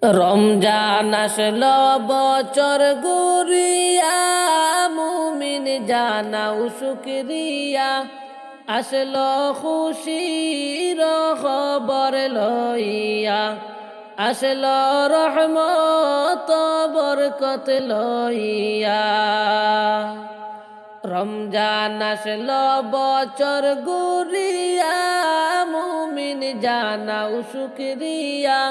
রমজান আসলো বছর ঘুরিয়া, মুমিন জানাও শুকরিয়া। আসলো খুশির খবর লইয়া, আসলো রহমত বরকত লইয়া। রমজান আসলো বছর ঘুরিয়া, মুমিন জানাও শুকরিয়া।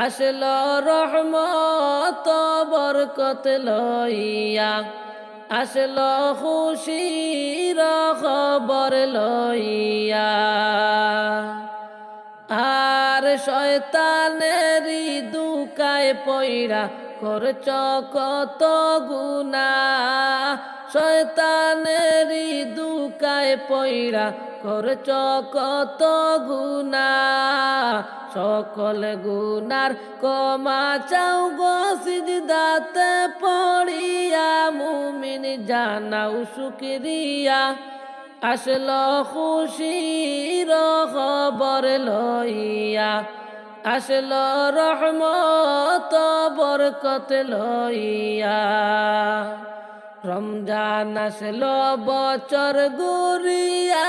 আসলো রহমত বরকত লইয়া, আসলো খুশির খবর লইয়া। আর শয়তানেরই দুকায় পইড়া করছ কত গুনাহ, শয়তানেরই দুকায় পইড়া করছ কত গুনাহ। সকল গুনার ক্ষমা চাও গো সিজদাতে পড়িয়া, মুমিন জানাও শুকরিয়া। আসলো খুশির খবর লইয়া, আসলো রহমত বরকত লইয়া। রমজান আসলো বছর ঘুরিয়া,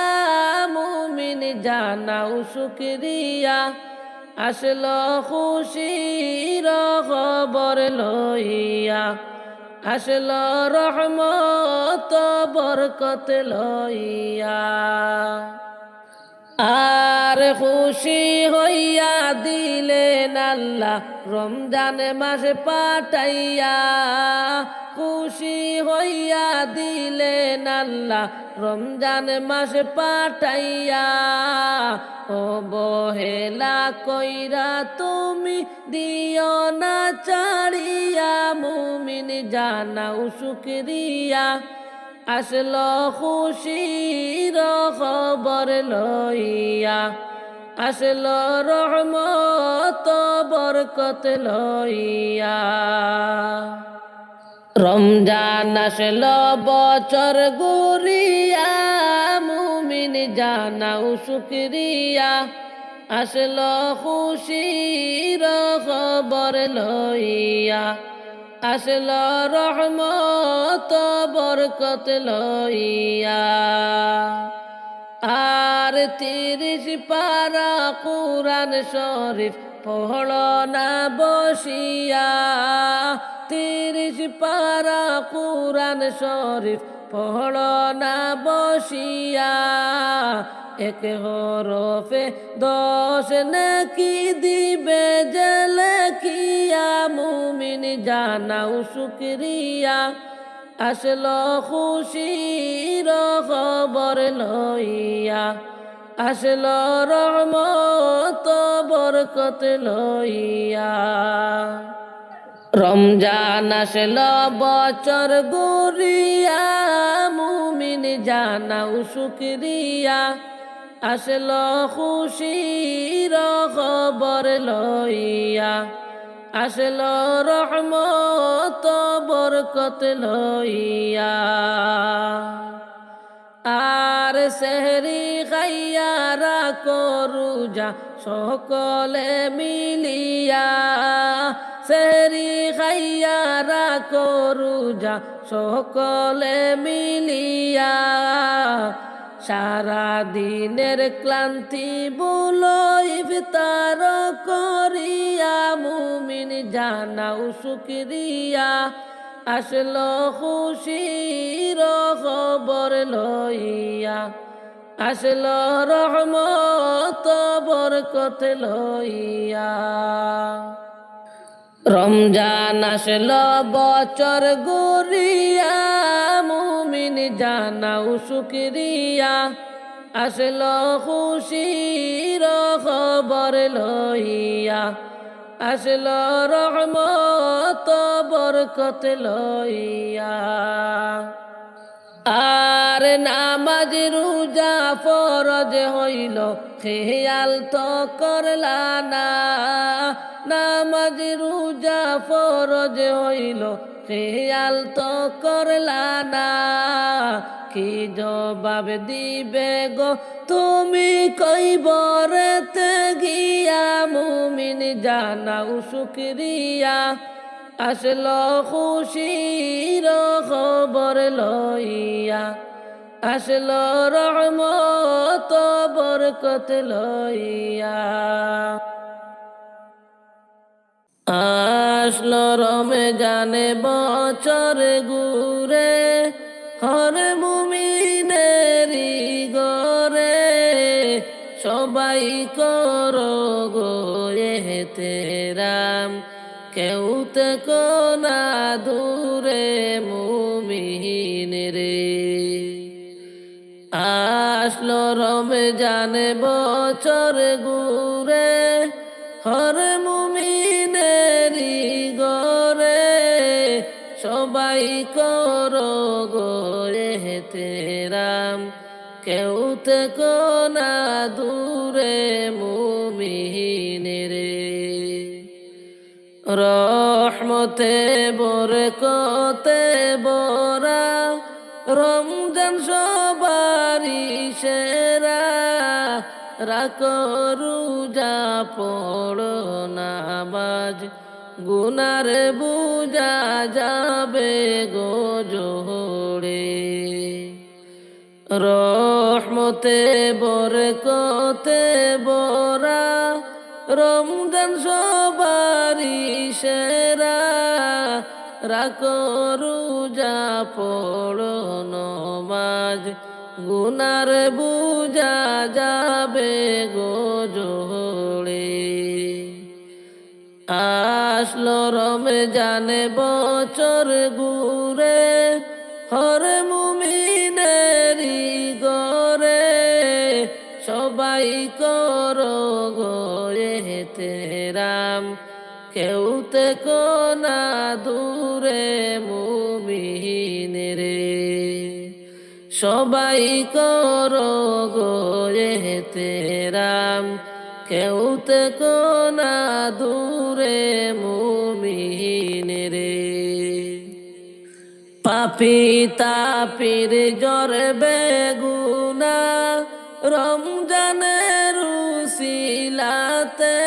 মুমিন জানাও শুকরিয়া। আসলো খুশির খবর লইয়া, আসলো রহমত বরকত লইয়া। আর খুশি হইয়া দিলেন আল্লাহ রমজান মাস পাঠাইয়া, খুশি হইয়া দিলেন আল্লাহ রমজান মাস পাঠাইয়া। অবহেলা কইরা তুমি দিও না ছাড়িয়া, মুমিন জানাও শুকরিয়া। আসলো খুশির খবর লইয়া, আসলো রহমত বরকত লইয়া। রমজান আসলো বছর ঘুরিয়া, মুমিন জানাও শুকরিয়া। আসলো খুশির খবর লইয়া, আসলো রহমত বরকত লইয়া। আর 30 পারা কুরআন শরীফ পড়ল না বসিয়া, 30 পারা কুরআন শরীফ পড়ল না বসিয়া। এক হরফে 10 নেকি দিবে যে লেখিয়া, মুমিন জানাও শুকরিয়া। আসলো খুশির খবর লইয়া, আসলো রহমত বরকত লইয়া। রমজান আসলো বছর ঘুরিয়া, মুমিন জানাও শুকরিয়া। আসলো খুশির খবর লইয়া, আসলো রহমত বরকত লইয়া। আর সেহরি খাইয়া রাখো রোজা সকলে মিলিয়া, সেহরি খাইয়া রাখো রোজা সকলে মিলিয়া। সারা দিনের ক্লান্তি ভুলো ইফতার করিয়া, মুমিন জানাও শুকরিয়া। আসলো খুশির খবর লইয়া, আসলো রহমত বরকত লইয়া। রমজান আসলো বছর ঘুরিয়া, মুমিন জানাও শুকরিয়া। আসলো খুশির খবর লইয়া, আসলো রহমত বরকত লইয়া। আর নামাজ রোজা ফরজ হইল খেয়াল তো করলা না, নামাজ রোজা ফরজ হইল খেয়াল তো করলা না। কি জবাব দিবে গো তুমি কইবরেতে গিয়া মুমিন জানাও শুকরিয়া আসলো খুশির খবর লইয়া আসলো রহমত বরকত লইয়া আসলো রমজানে বছর ঘুরে হর মুমিনেরি গরে সবাই করো গো এহতেরাম কেউ তো না দূরে মুমিন রে আসলো রমজানে বছর ঘুরে হর মুমিনেরি গরে সবাই করো গো এহতেরাম কেউ তো না দূরে মুমিন রে রহমতে বরকতে বরা রমজান সবারি সেরা রাখো রোজা পড়ো নামাজ গুনার বুঝা যাবে গো জোড়ে রহমতে বরকতে বরা রমজান সবারি সেরা রাখো রোজা পড়ো নামাজ গুনার বুঝা যাবে গো জোড়ে আসলো রমজানে বছর ঘুরে হর মুমিনেরি গরে সবাই করো গো এহতেরাম কেউ তো না দূরে মুমিন রে সবাই করো গো এহতেরাম কেউ তো না দূরে মুমিন রে পাপি তাপির জ্বর বেগুনা রমজানের উসিলাতে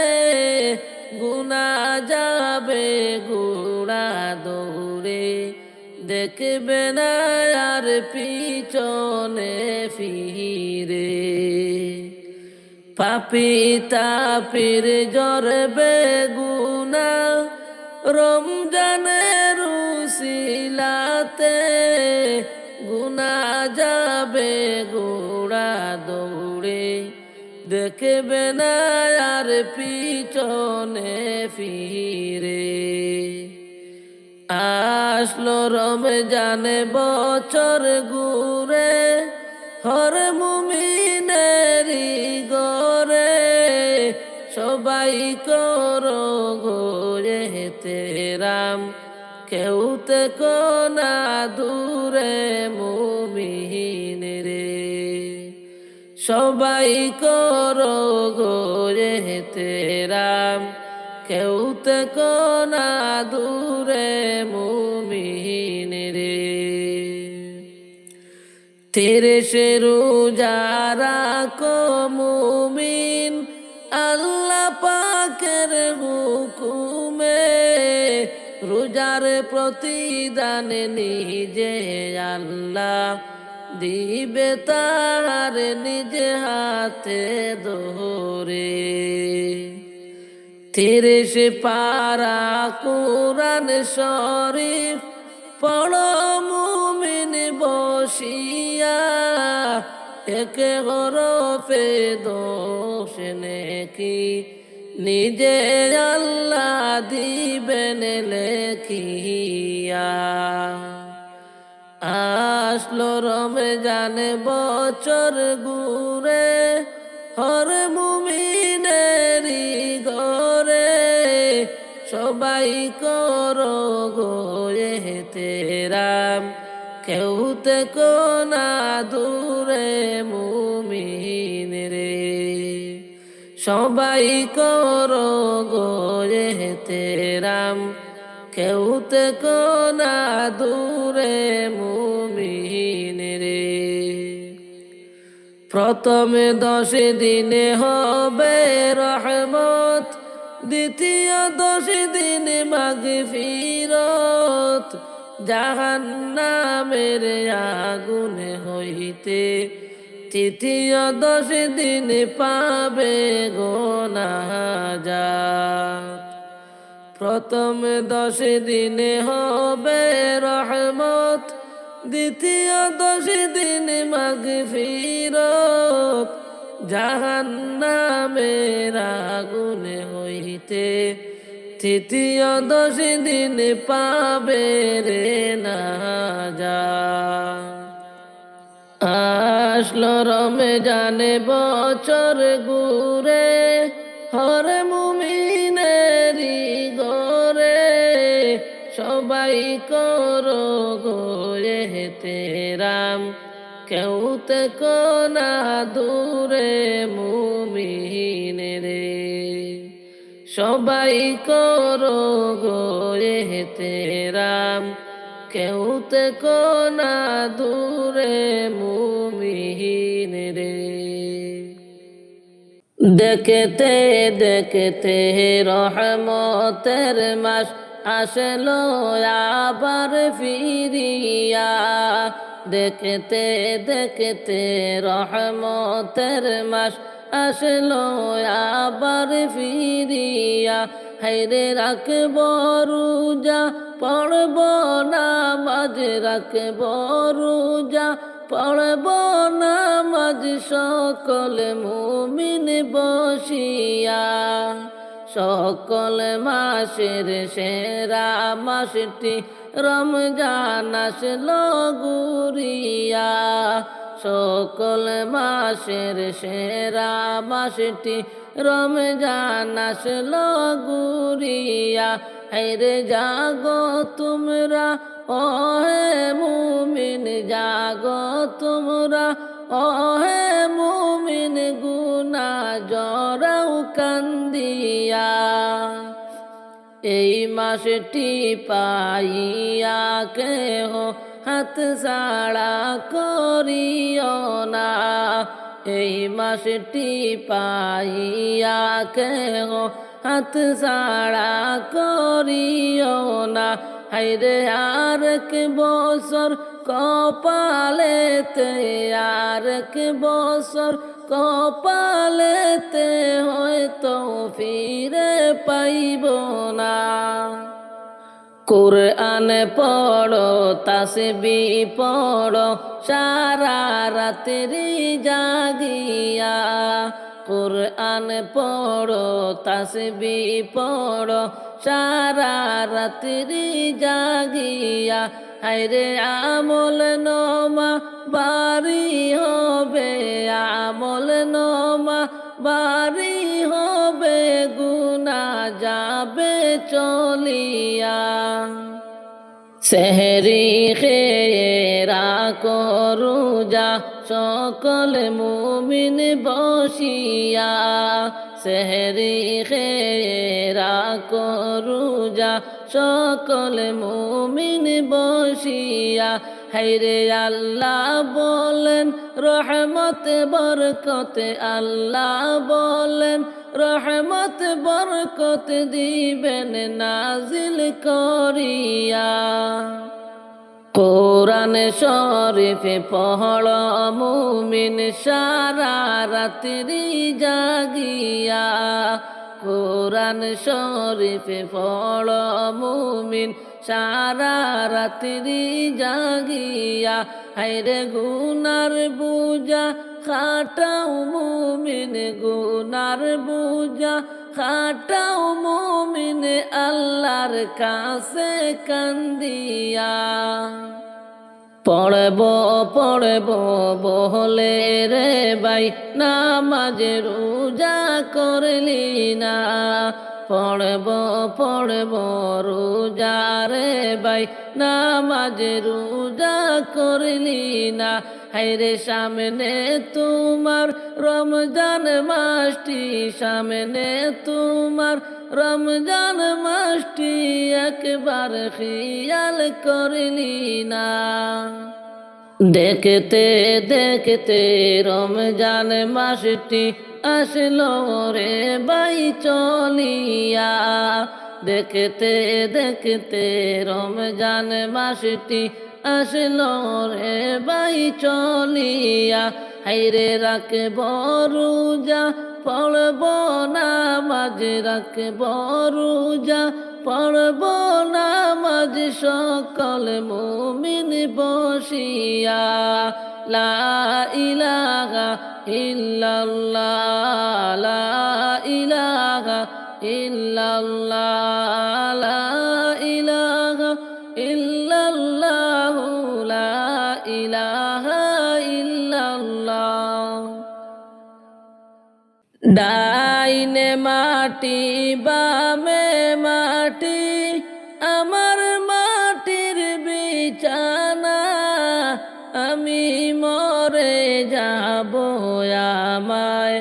গুনা যাবে গুড়া দৌড়ে দেখবে না আর পিছনে ফিরে পাপি তাপির জ্বর বেগুনা রমজানের উসিলাতে গুনা যাবে গোড়া দৌড়ে দেখবে না আর পিছনে ফিরে আসলো রমজানে বছর ঘুরে হর মুমিনেরি গরে সবাই করো গো এহতেরাম কেউ তো না দূরে মুমিন রে সবাই করো গো এহতেরাম কেউ তো না দূরে মুমিন রে তেরে সে রোজা রাখো মুমিন আল্লাহ পাকের হুকুমে রোজার প্রতিদান নিজে আল্লাহ দিবে তার নিজে হাতে ধরে 30 পারা কুরআন শরীফ পড়ো মুমিন বসিয়া এক হরফে দোষ নেকি নিজে আল্লাহ দিবেন লেখিয়া আসলো রমজান বছর ঘুরে হর মুমিনেরি ঘরে সবাই করো গো এহতেরাম কেউ তো না দূরে মুমিন রে সবাই করো গো এহতেরাম কেউ তো না দূরে মুমিন রে। প্রথমে 10 দিনে হবে রহমত, দ্বিতীয় 10 দিনে মাগফিরত। জাহান্নামের আগুন হইতে তৃতীয় 10 দিনে পাবে গো নাজাত। প্রথম 10 দিনে হবে রহমত, দ্বিতীয় 10 দিনে মাগফিরত। জাহান্নামের আগুন হইতে তৃতীয় 10 দিনে পাবে রে নাজাত। আসলো রমজানে বছর ঘুরে, হর মুমিনেরই ঘরে সবাই করো গো এহতেরাম, কেউ থেকো না দূরে মুমিনেরে। সবাই করো গো এহতেরাম, কেউ থেকো না দূরে মুমিনেরে। দেখতে দেখতে রহমতের মাস আসলো আবার ফিরিয়া। দেখতে দেখতে রহমতের মাস আসলো আবার ফিরিয়া। হায়রে রাখব রোজা পড়ব নামাজ, রাখব রোজা পড়ব নামাজ সকল মুমিন বসিয়া। সকল মাসের সেরা মাসটি রমজান আসলো ঘুরিয়া। সকল মাসের সেরা মাসটি রমজান আসলো ঘুরিয়া। হায়রে জাগো তোমরা ও হে মুমিন, জাগো তোমরা ও হে মুমিন, গুনাহ জরাও কান্দিয়া। এই মাসটি পাইয়া কেহ হাত ছাড়া করিও না। এই মাসটি পাইয়া কেহ হাত ছাড়া করিও না। হায়রে আরেক বছর কপালেতে, আরেক বছর কপালেতে হয়তো ফিরে পাইব না। কুরআন পড়ো তাসবিহ পড়ো সারা রাত্রি জাগিয়া। কুরআন পড়ো তাসবিহ পড়ো সারা রাত্রি জাগিয়া। হায়রে আমল নমা বারি হবে, আমল নমা বারি হবে, গুনাহ যাবে চলিয়া। সেহরি খেয়ে রাখো রোজা সকল মুমিন বসিয়া। সেহরি খেয়ে রাখো রোজা সকল মুমিন বসিয়া। হায়রে আল্লাহ বলেন রহমত বরকত, আল্লাহ বলেন রহমত বরকত দিবেন নাজিল করিয়া। কোরআন শরীফ পড়ো মুমিন সারা রাত্রি জাগিয়া। কোরআন শরীফ পড়ো মুমিন সারা রাত্রি জাগিয়া। হায়রে গুনার বুঝা খাটাও মুমিন, গুনার বুঝা খাটাও মুমিন আল্লাহর কাছে কান্দিয়া। পড়ব পড়ব বলে রে ভাই নামাজ রোজা করলি না। পড়ব পড়ব রোজা রে ভাই নামাজ রোজা করলি না। হায়রে সামনে তোমার রমজান মাসটি, সামনে তোমার রমজান মাসটি একবার খেয়াল করলি না। দেখতে দেখতে রমজান মাসটি আসলো রে ভাই চলিয়া, দেখতে দেখতে রমজান মাসটি আসলো রে ভাই চলিয়া। হাইরে রাখব রোজা পড়ব নামাজ, রাখব রোজা পড়ব নামাজ সকল মুমিন বসিয়া। লা ইলাহা ইল্লাল্লাহ, লা ইলাহা ইল্লাল্লাহ, লা ইলাহা ইল্লাল্লাহ, লা ইলাহা ইল্লাল্লাহ। ডাইনে মাটি বামে মাটি আমার মাটির বিছানা, আমি মরে যাব আমায়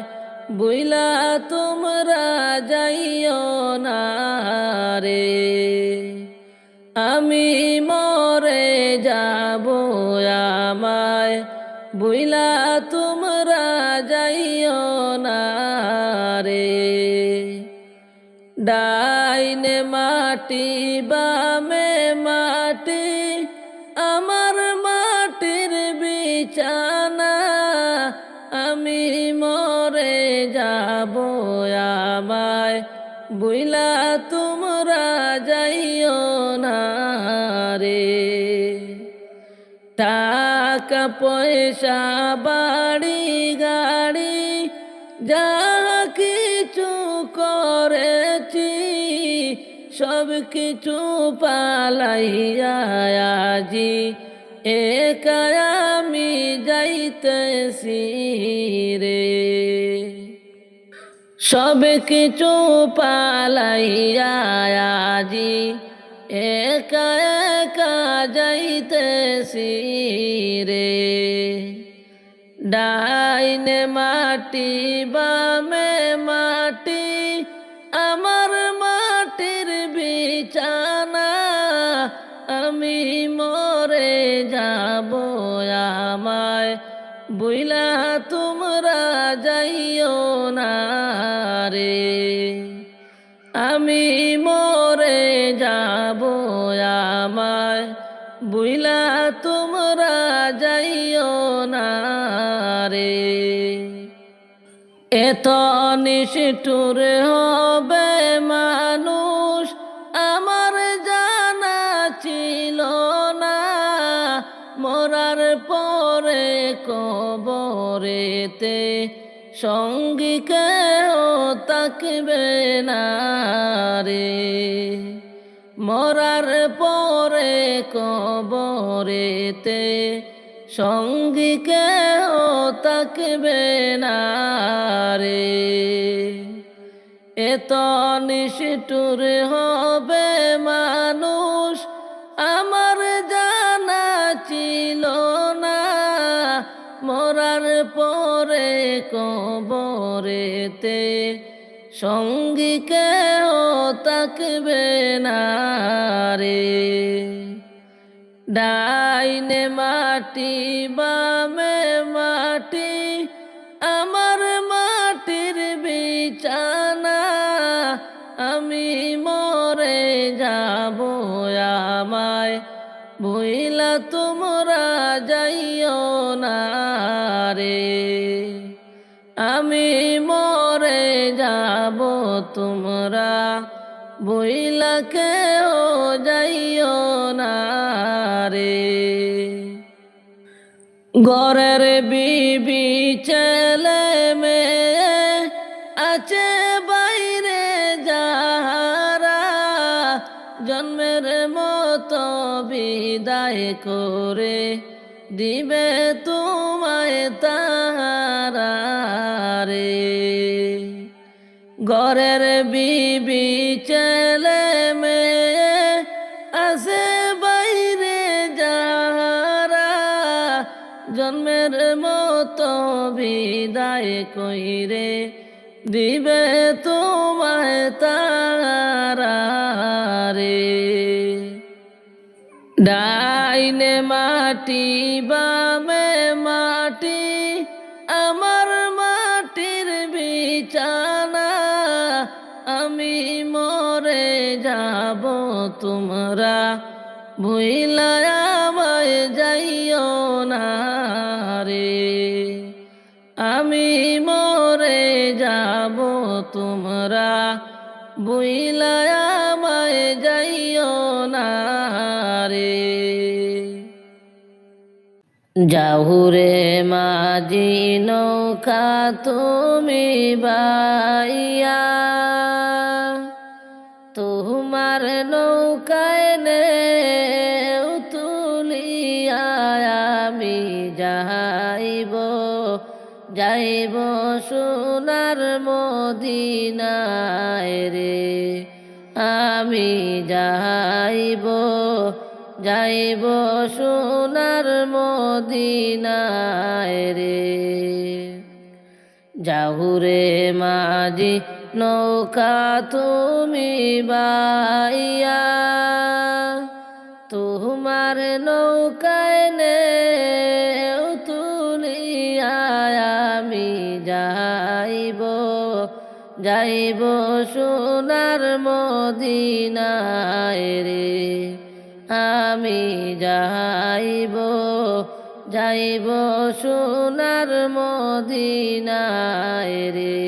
বুইলা তোমরা যাইও না রে, আমি মরে যাব আমায় বুইলা তোমরা যাইও না রে। ডাইনে মাটি বামে মাটি আমার মাটির বিছানা, আমি মরে যাব আমায় বুইলা তোমরা যাইও না রে। টাকা পয়সা বাড়ি গাড়ি যা কিছু করেছি সব কিছু পালাইয়া আজি একা আমি যাইতেছি রে, সব কিছু পালাইয়া আজি একা একা যাইতেছি রে। ডাইনে মাটি বামে মাটি আমার মাটির বিছানা, আমি মরে যাব আমায় বুইলা তোমরা যাইও না রে, আমি মরে যাব আমায় বুইলা তোমরা যাইও না রে। এত নিষ্ঠুর হবে মানুষ আমার জানা ছিল না, মরার পরে কবরেতে সঙ্গী কেউ থাকবে না রে, মরার পরে কবরেতে সঙ্গী কেউ থাকবে না রে। এত নিষ্ঠুর হবে মানুষ আমার জানা ছিল না, মরার পরে কবরেতে সঙ্গী কেউ থাকবে না রে। ডাইনে মাটি বামে মাটি আমার মাটির বিছানা, আমি মরে যাব আমায় বুইলা তোমরা যাইও না রে, আমি মরে যাব তোমরা বুইলা কেউ যাইও না রে। ঘরের বিবি ছেলে মেয়ে আছে বাইরে যাহারা, জন্মের মতো বিদায় করে দিবে তোমায় তাহারা রে। ঘরের বিবি ছেলে মেয়ে আছে বাইরে যাহারা, জন্মের মতো বিদায় কইরে দিবে তোমায় তাহারা রে। ডাই ডাইনে মাটি বামে মাটি আমার মাটির বিছানা, আমি মরে যাব তোমরা ভুইলা আমায় যাইও না রে। আমি মরে যাব তোমরা ভুইলা আমায় যাইও না রে। যাহুরে মাঝি নৌকা তুমি বাইয়া, তোমার নৌকায় নে তুলিয়া আমি যাইব যাইব সোনার মদিনায় রে। আমি যাইব যাইব সোনার মদিনায় রে। যাহুরে মাঝি নৌকা তুমি বাইয়া, তোমার নৌকায় নে তুলিয়া আমি যাইব যাইব সোনার মদিনায় রে। আমি যাইব যাইব সোনার মদিনায় রে।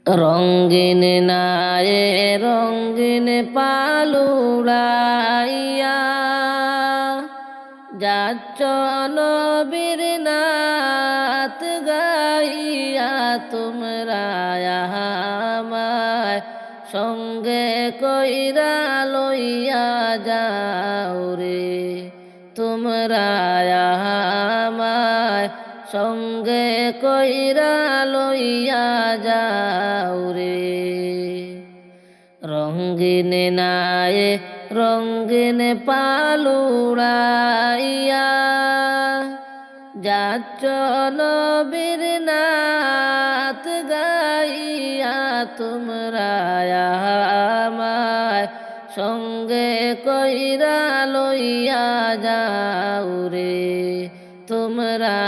রঙ্গিন নায়ে রঙ্গিন পালুড়াইয়া, যাচ্ছ নবীর নাত গাইয়া তোমরা আমায় সঙ্গে কইরা লইয়া যাও রে। তোমরা আমায় সঙ্গে কইরা লইয়া যাও রে। রঙ্গিন নায়ে রঙ্গিন পালুড়াইয়া, যাচ্ছ নবীর নাত গাইয়া তোমরা আমায় সঙ্গে কইরা লইয়া যাও রে। তোমরা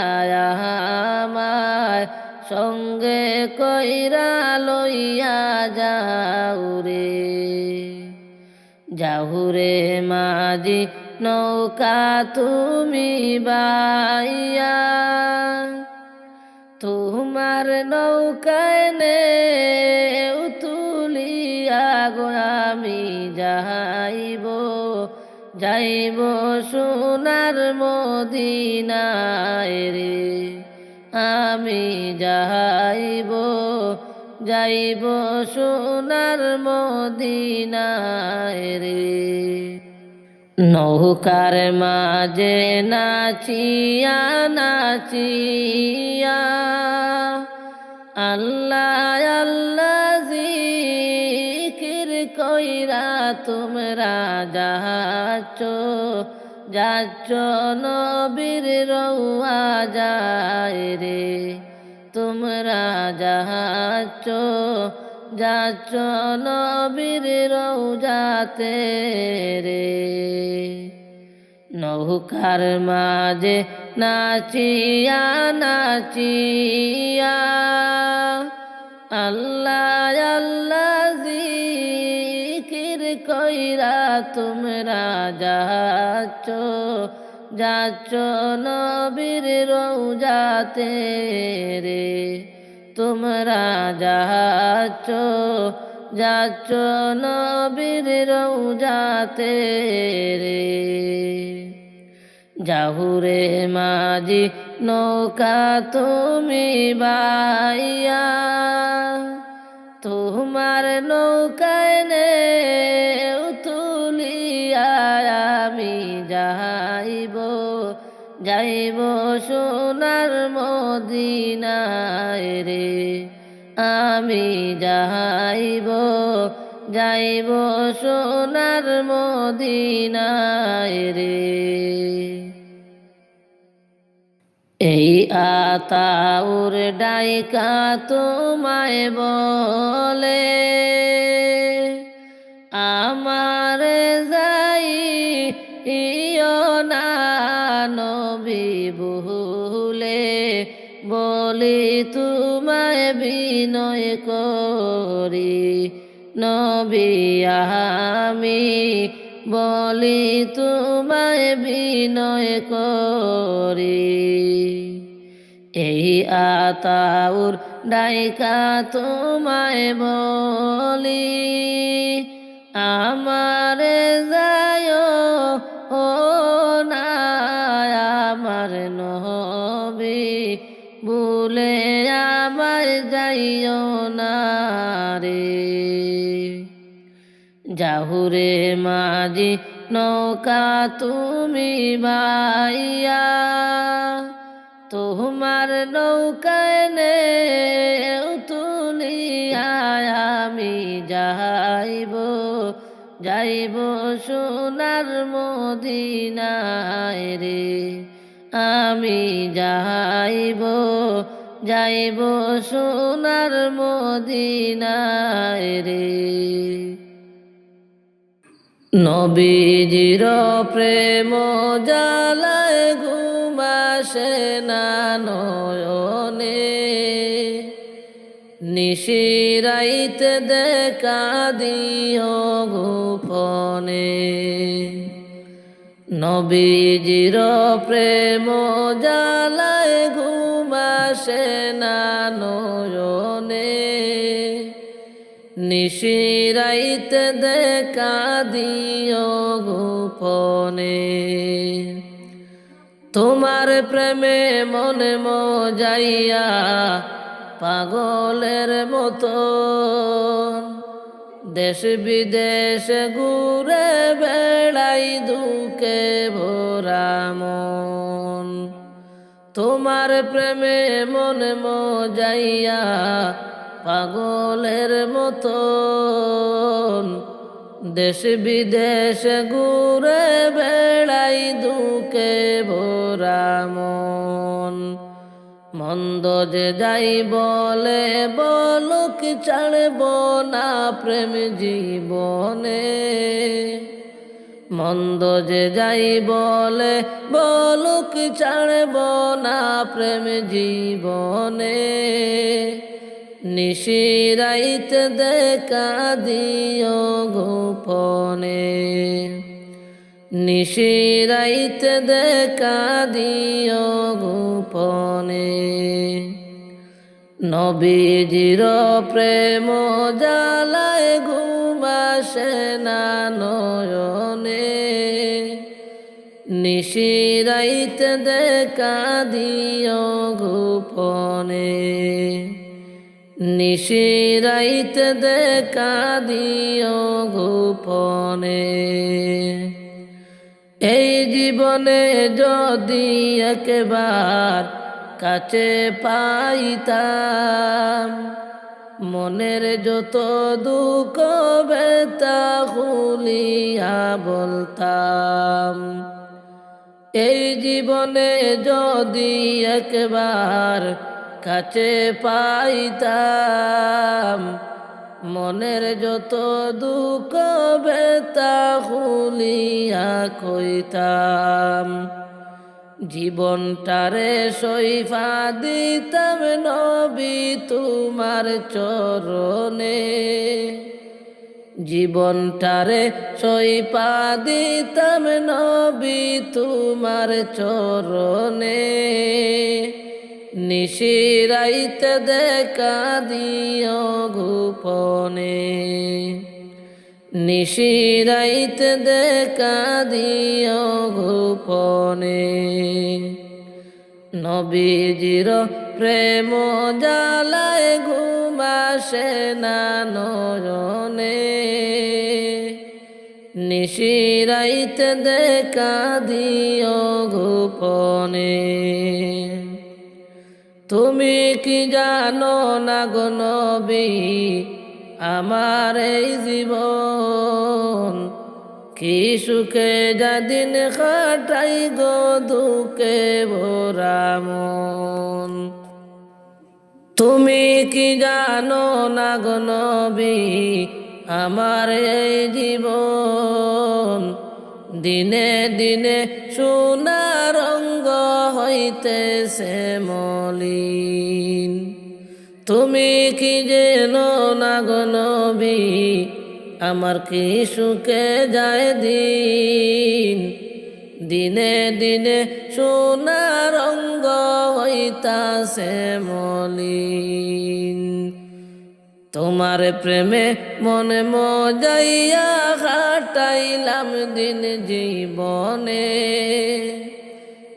আমায় সঙ্গে কইরা লইয়া যাও রে। যাহুরে মাঝি নৌকা তুমি বাইয়া, তোমার নৌকায় নে তুলিয়া গো আমি যাইব যাইব সোনার মদিনায় রে। আমি যাইব যাইব সোনার মদিনায় রে। নৌকার মাঝে নাচিয়া নাচিয়া আল্লাহ আল্লাহ জিকির কইরা তোমরা যাচ্ছ যাচ্ছ নবীর রওয়া যায় রে। তোমরা যাচ্ছ যাচ্ছ নবীর রওজাতে রে। নৌকার মাঝে নাচিয়া নাচিয়া আল্লাহ আল্লাহ জিকির কইরা তোমরা যাচ্ছ যাচ্ছ নবীর রওজাতে রে। তোমরা যাচ্ছ যাচ্ছ নবীর রওজাতে রে। যাহুরে মাঝি নৌকা তুমি বাইয়া, তোমার নৌকায় নে তুলিয়া আমি যাইব যাইব সোনার মদিনায় রে। আমি যাইব যাইব সোনার মদিনায় রে। এই আতাউর ডাইকা তোমায় বলে আমার যাই ইয় না নবী ভুলে বলি তোমায় বিনয় করি নবী আমি বলি তোমায় বিনয় করি এই আতাউর ডাইকা তোমায় বলি আমারে যায় ও না আমার নবী ভুলে আমায় যাইও না রে জাহুরে মাঝি নৌকা তুমি বাইয়া তোমার নৌকায় নে তুলিয়া আমি যাইব যাইব সোনার মদিনায় রে আমি যাইব যাইব সোনার মদিনায় রে নবীজির প্রেম জালায় ঘুমাসে না নয়নে নিশিরাইতে দেখা দিও গোপনে নবীজির প্রেম জালায় ঘুমাসে না নয়নে নিশিরাইতে দেখা দিও গোপনে তোমার প্রেমে মনে মজাইয়া পাগলের মতো দেশ বিদেশ ঘুরে বেড়াই দুঃখে ভরা মন তোমার প্রেমে মনে মজাইয়া পাগলের মতো দেশ বিদেশ ঘুরে বেড়াই দুঃখে ভরা মন মন্দ যে যাই বলে বলুক ছাড়ব না প্রেম জীবনে মন্দ যে যাই বলে বলুক ছাড়ব না প্রেম জীবনে নিশিরাইতে দেখা দিও গোপনে নিশিরাইতে দেখা দিও গোপনে নবীজির প্রেম জালায় ঘুমাসে না নয়নে নিশিরাইতে দেখা দিও গোপনে নিশিরাইতে দেখা দিও গোপনে এই জীবনে যদি একবার কাছে পাইতাম মনের যত দুঃখ ব্যথা খুলিয়া বলতাম এই জীবনে যদি একবার কাছে পাইতাম মনের যত দুঃখ ব্যথা খুলিয়া কইতাম জীবনটারে সইফা দিতাম নবী তোমার চরণে জীবনটারে সইফা দিতাম নবী তোমার চরণে নিশিরাইতে দেখা দিও গোপনে নিশিরাইতে দেখা দিও গোপনে নবীজির প্রেম জালায় ঘুমাসে না নয়নে নিশিরাইতে দেখা দিও গোপনে তুমি কি জানো না গো নবী আমার এই জীবন কি সুখে যাদিন কাটাই গো দুঃখে ভরা মন তুমি কি জানো না গো নবী আমার এই জীবন দিনে দিনে সোনার রঙ্গ হইতেছে মলিন। তুমি কি যেন না গো নবী, আমার কি সুখে যায় দিন। দিনে দিনে সোনার রঙ্গ হইতাছে মলিন। তোমার প্রেমে মনে মজাইয়া কাটাইলাম দিন জীবনে।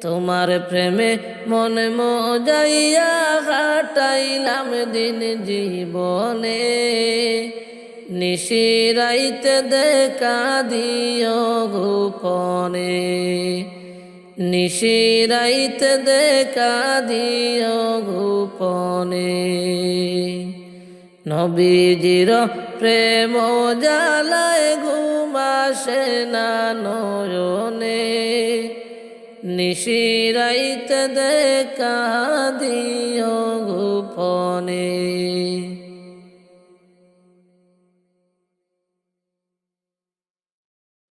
তোমার প্রেমে মনে মজাইয়া কাটাইলাম দিন জীবনে। নিশিরাইতে দেখা দিও গোপনে, নিশিরাইতে দেখা দিও গোপনে। নবীজির প্রেম জালায় ঘুম আসে না নয়নে, নিশিরাইতে দেখা দিও গোপনে।